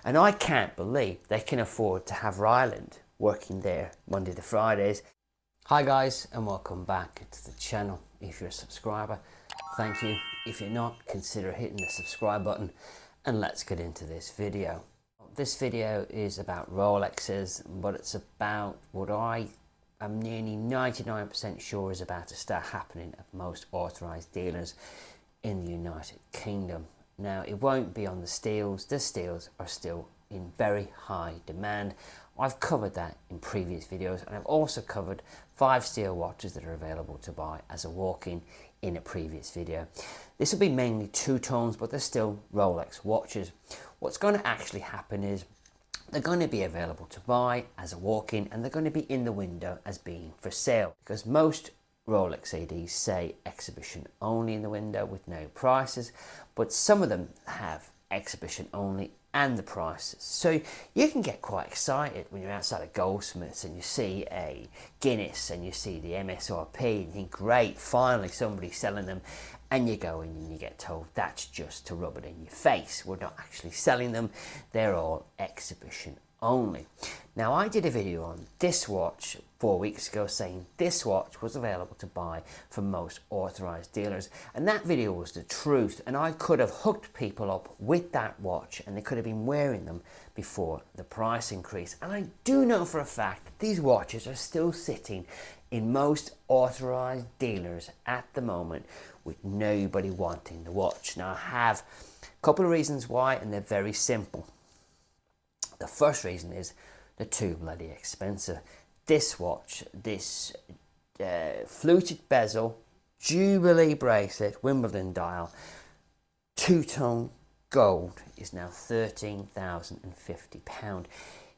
And I can't believe they can afford to have Ryland working there Monday to Fridays. Hi guys, and welcome back to the channel. If you're a subscriber, thank you. If you're not, consider hitting the subscribe button, and let's get into this video. This video is about Rolexes, but it's about what I am nearly 99% sure is about to start happening at most authorised dealers in the United Kingdom. Now, it won't be on the steels. The steels are still in very high demand. I've covered that in previous videos, and I've also covered 5 steel watches that are available to buy as a walk-in in a previous video. This will be mainly two-tones, but they're still Rolex watches. What's going to actually happen is they're going to be available to buy as a walk-in, and they're going to be in the window as being for sale, because most Rolex ADs say exhibition only in the window with no prices, but some of them have exhibition only and the prices. So you can get quite excited when you're outside a Goldsmiths and you see a Guinness and you see the MSRP and you think, great, finally somebody's selling them, and you go in and you get told that's just to rub it in your face. We're not actually selling them, they're all exhibition only. Now, I did a video on this watch 4 weeks ago saying this watch was available to buy from most authorised dealers, and that video was the truth, and I could have hooked people up with that watch and they could have been wearing them before the price increase. And I do know for a fact that these watches are still sitting in most authorised dealers at the moment with nobody wanting the watch. Now, I have a couple of reasons why, and they're very simple. The first reason is they're too bloody expensive. This watch, this fluted bezel, Jubilee bracelet, Wimbledon dial, two-tone gold is now £13,050.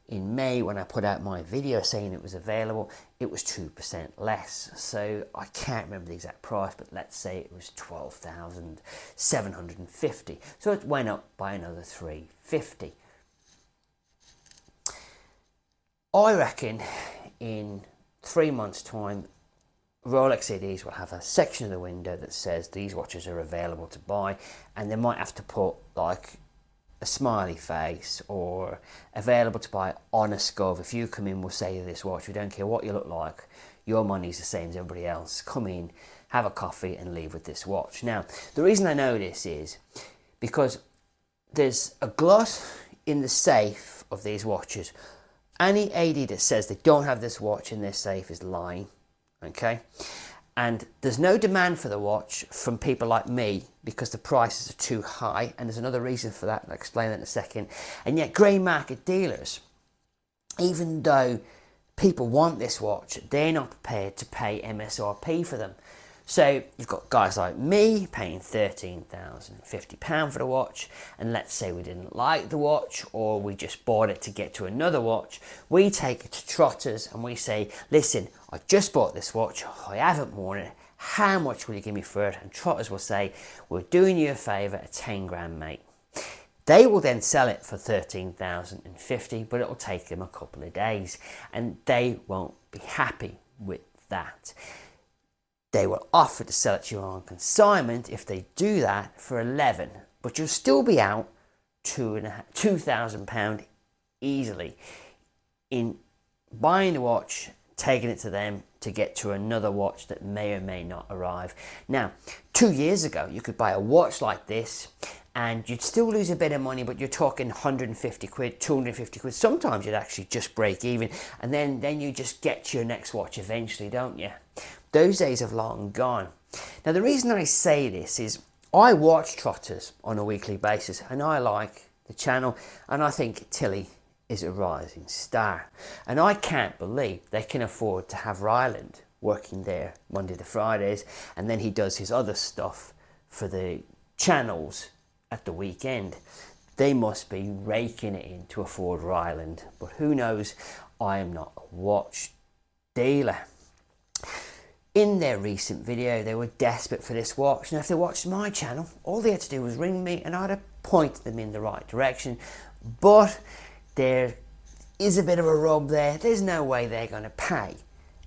In May, when I put out my video saying it was available, it was 2% less. So I can't remember the exact price, but let's say it was £12,750. So it went up by another £350. I reckon in 3 months' time, Rolex CDs will have a section of the window that says these watches are available to buy, and they might have to put like a smiley face or available to buy on a scov. If you come in, we'll say this watch, we don't care what you look like, your money's the same as everybody else. Come in, have a coffee and leave with this watch. Now, the reason I know this is because there's a glut in the safe of these watches. Any AD that says they don't have this watch in their safe is lying, okay? And there's no demand for the watch from people like me because the prices are too high, and there's another reason for that, and I'll explain that in a second. And yet grey market dealers, even though people want this watch, they're not prepared to pay MSRP for them. So you've got guys like me paying £13,050 for the watch, and let's say we didn't like the watch, or we just bought it to get to another watch. We take it to Trotters and we say, listen, I just bought this watch, I haven't worn it, how much will you give me for it? And Trotters will say, we're doing you a favour at 10 grand, mate. They will then sell it for £13,050, but it'll take them a couple of days, and they won't be happy with that. They will offer to sell it to you on consignment if they do that for 11, but you'll still be out £2,000 easily in buying the watch, taking it to them to get to another watch that may or may not arrive. Now, 2 years ago, you could buy a watch like this and you'd still lose a bit of money, but you're talking 150 quid, 250 quid. Sometimes you'd actually just break even, and then you just get your next watch eventually, don't you? Those days have long gone. Now, the reason I say this is I watch Trotters on a weekly basis, and I like the channel, and I think Tilly is a rising star. And I can't believe they can afford to have Ryland working there Monday to Fridays, and then he does his other stuff for the channels at the weekend. They must be raking it in to afford Ryland, but who knows? I am not a watch dealer. In their recent video, they were desperate for this watch. Now, if they watched my channel, all they had to do was ring me and I'd have pointed them in the right direction. But there is a bit of a rub there. There's no way they're going to pay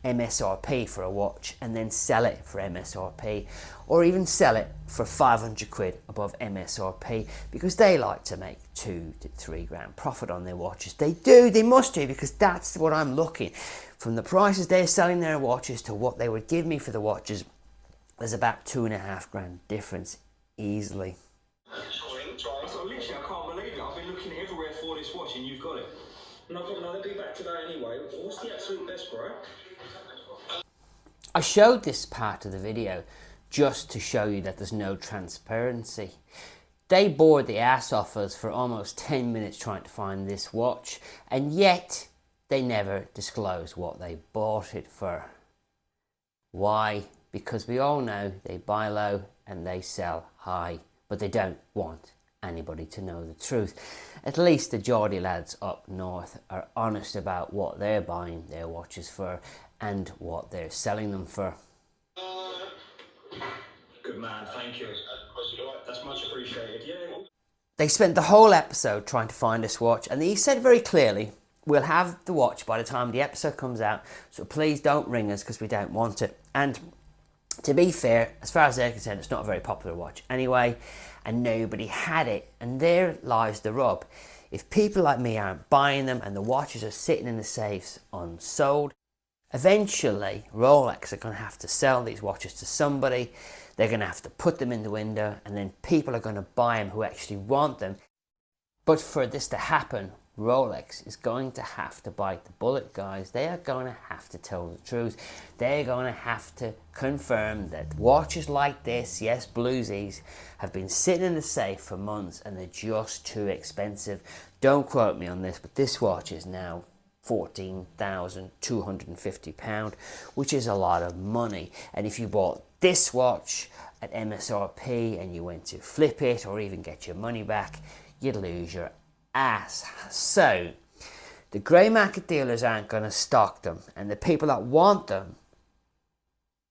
MSRP for a watch and then sell it for MSRP, or even sell it for 500 quid above MSRP, because they like to make 2 to 3 grand profit on their watches. They must do, because that's what I'm looking. From the prices they're selling their watches to what they would give me for the watches, there's about 2.5 grand difference easily. So literally, I can't believe it. I've been looking everywhere for this watch and you've got it. No problem, they'll be back today anyway. What's the absolute best, bro? I showed this part of the video just to show you that there's no transparency. They bored the ass off us for almost 10 minutes trying to find this watch, and yet they never disclose what they bought it for. Why? Because we all know they buy low and they sell high, but they don't want anybody to know the truth. At least the Geordie lads up north are honest about what they're buying their watches for and what they're selling them for. Good man, thank you. That's much appreciated. Yeah. They spent the whole episode trying to find this watch, and he said very clearly, we'll have the watch by the time the episode comes out, so please don't ring us because we don't want it. And to be fair, as far as they're concerned, it's not a very popular watch anyway, and nobody had it. And there lies the rub. If people like me aren't buying them and the watches are sitting in the safes unsold, eventually Rolex are going to have to sell these watches to somebody. They're going to have to put them in the window, and then people are going to buy them who actually want them. But for this to happen, Rolex is going to have to bite the bullet, guys. They are going to have to tell the truth. They're going to have to confirm that watches like this, yes, bluesies, have been sitting in the safe for months and they're just too expensive. Don't quote me on this, but this watch is now £14,250, which is a lot of money. And if you bought this watch at MSRP and you went to flip it or even get your money back, you'd lose your ass. So the grey market dealers aren't going to stock them, and the people that want them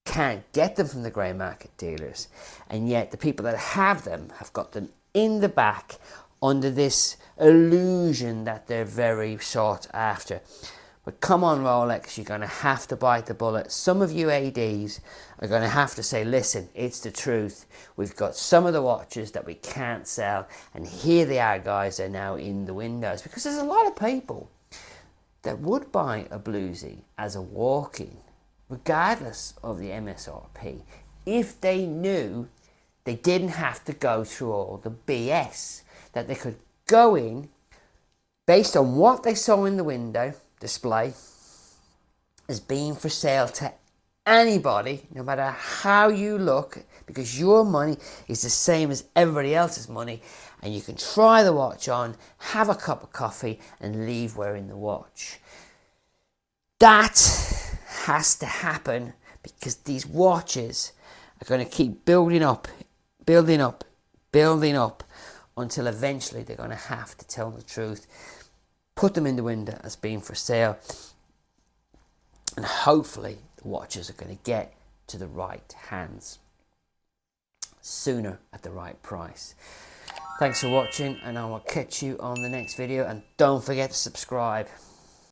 can't get them from the grey market dealers, and yet the people that have them have got them in the back under this illusion that they're very sought after. But come on, Rolex, you're going to have to bite the bullet. Some of you ADs are going to have to say, listen, it's the truth. We've got some of the watches that we can't sell, and here they are, guys, they're now in the windows. Because there's a lot of people that would buy a bluesy as a walk-in, regardless of the MSRP, if they knew they didn't have to go through all the BS, that they could go in based on what they saw in the window display as being for sale to anybody, no matter how you look, because your money is the same as everybody else's money, and you can try the watch on, have a cup of coffee and leave wearing the watch. That has to happen, because these watches are going to keep building up until eventually they're going to have to tell the truth, put them in the window as being for sale, and hopefully the watches are going to get to the right hands sooner at the right price. Thanks for watching, and I will catch you on the next video, and don't forget to subscribe.